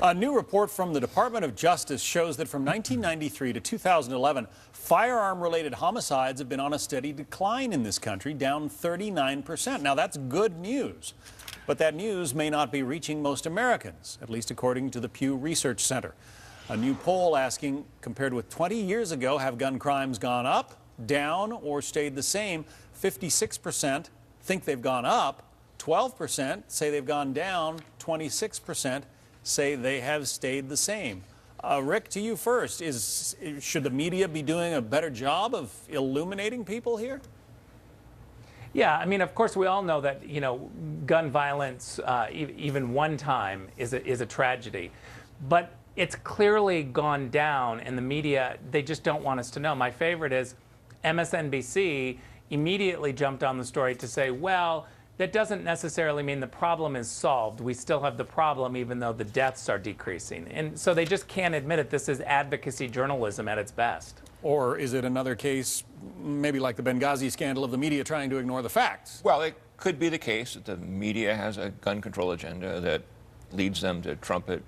A new report from the Department of Justice shows that from 1993 to 2011, firearm-related homicides have been on a steady decline in this country, down 39%. Now, that's good news, but that news may not be reaching most Americans, at least according to the Pew Research Center. A new poll asking, compared with 20 years ago, have gun crimes gone up, down, or stayed the same? 56% think they've gone up, 12% say they've gone down, 26% say they have stayed the same. Rick, to you first. Should the media be doing a better job of illuminating people here? Yeah, I mean, of course, we all know that, gun violence, even one time, is a tragedy. But it's clearly gone down, and the media, they just don't want us to know. My favorite is MSNBC immediately jumped on the story to say, well, that doesn't necessarily mean the problem is solved. We still have the problem even though the deaths are decreasing. And so they just can't admit it. This is advocacy journalism at its best. Or is it another case, maybe like the Benghazi scandal, of the media trying to ignore the facts? Well, it could be the case that the media has a gun control agenda that leads them to trumpet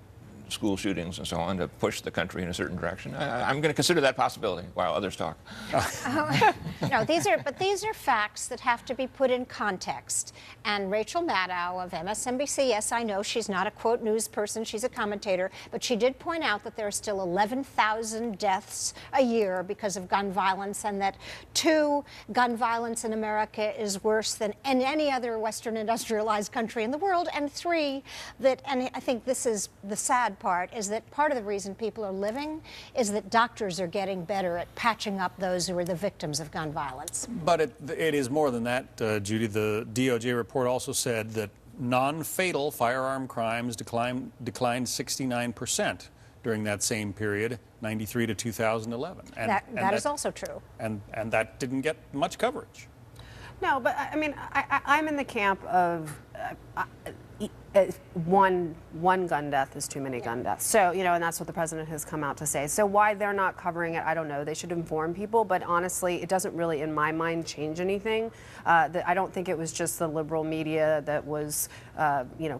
school shootings and so on to push the country in a certain direction. I'm going to consider that possibility while others talk. No, these are facts that have to be put in context. And Rachel Maddow of MSNBC, yes, I know she's not a quote news person, she's a commentator, but she did point out that there are still 11,000 deaths a year because of gun violence, and that 2, gun violence in America is worse than in any other Western industrialized country in the world, and 3, that, and I think this is the sad part, is that part of the reason people are living is that doctors are getting better at patching up those who are the victims of gun violence. But it is more than that, Judy. The DOJ report also said that non-fatal firearm crimes declined 69% during that same period, 93 to 2011. And that is also true. And that didn't get much coverage. No, but I mean, I'm in the camp of one gun death is too many gun deaths. So, and that's what the president has come out to say. So why they're not covering it, I don't know. They should inform people, but honestly, it doesn't really, in my mind, change anything. I don't think it was just the liberal media that was,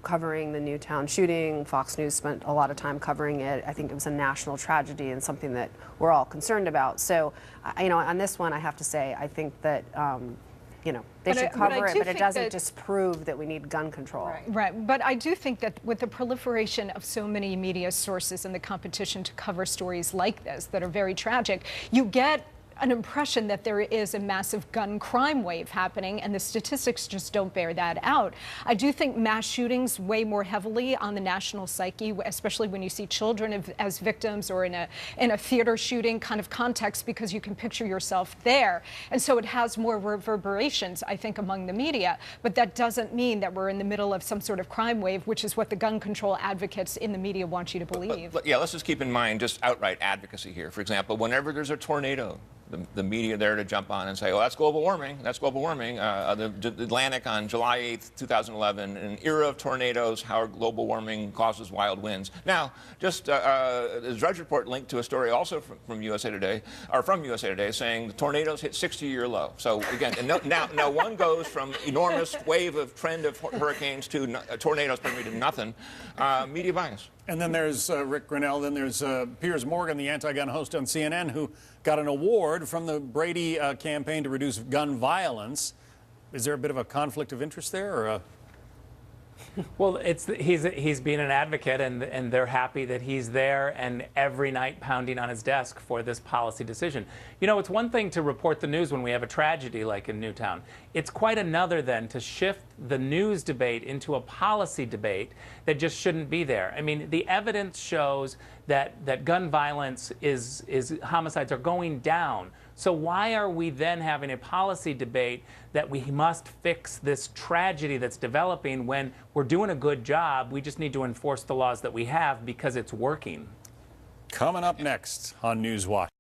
covering the Newtown shooting. Fox News spent a lot of time covering it. I think it was a national tragedy and something that we're all concerned about. So, on this one, I have to say, I think that, they should cover it, but it doesn't disprove that we need gun control. Right. But I do think that with the proliferation of so many media sources and the competition to cover stories like this that are very tragic, you get an impression that there is a massive gun crime wave happening, and the statistics just don't bear that out. I do think mass shootings weigh more heavily on the national psyche, especially when you see children as victims, or in a theater shooting kind of context, because you can picture yourself there. And so it has more reverberations, I think, among the media. But that doesn't mean that we're in the middle of some sort of crime wave, which is what the gun control advocates in the media want you to believe. But yeah, let's just keep in mind just outright advocacy here. For example, whenever there's a tornado, the media there to jump on and say, oh, that's global warming, that's global warming. The Atlantic on July 8th, 2011, an era of tornadoes, how global warming causes wild winds. Now, just the Drudge Report linked to a story also from USA Today, saying the tornadoes hit 60-year low. So again, now one goes from enormous wave of trend of hurricanes to tornadoes, to nothing. Media bias. And then there's Rick Grinnell, then there's Piers Morgan, the anti-gun host on CNN, who got an award from the Brady campaign to reduce gun violence. Is there a bit of a conflict of interest there? Or Well, he's being an advocate, and they're happy that he's there and every night pounding on his desk for this policy decision. It's one thing to report the news when we have a tragedy like in Newtown. It's quite another then to shift the news debate into a policy debate that just shouldn't be there. I mean, the evidence shows that gun violence homicides are going down. So why are we then having a policy debate that we must fix this tragedy that's developing when we're doing a good job? We just need to enforce the laws that we have because it's working. Coming up next on Newswatch.